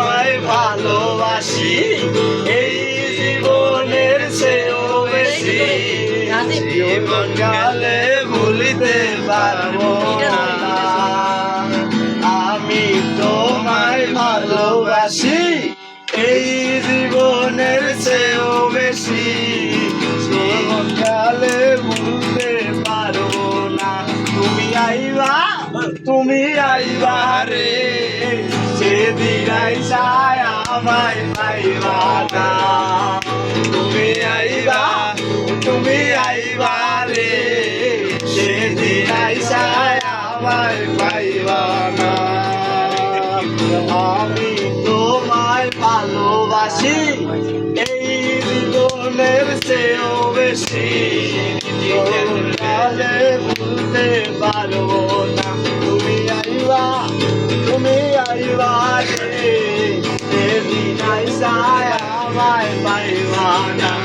তোমায় ভালোবাসি এই জীবনের চেয়েও বেশি জীবন কালে ভুলিতে পারবো না আমি তোমায় ভালোবাসি এই জীবনের চেয়েও বেশি জীবন কালে ভুলতে পারবো না তুমি আইবা রে সেদিন আইসায় আমায় পাইবা না তুমি আইবা রে সেদিন আইসায় আমায় পাইবা না আমি তোমায় ভালোবাসি এই জীবনের চেয়েও বেশি কালে ভুলতে পারবো না তুমি আইবা রে সেদিন আইসায় আমায় পাইবা না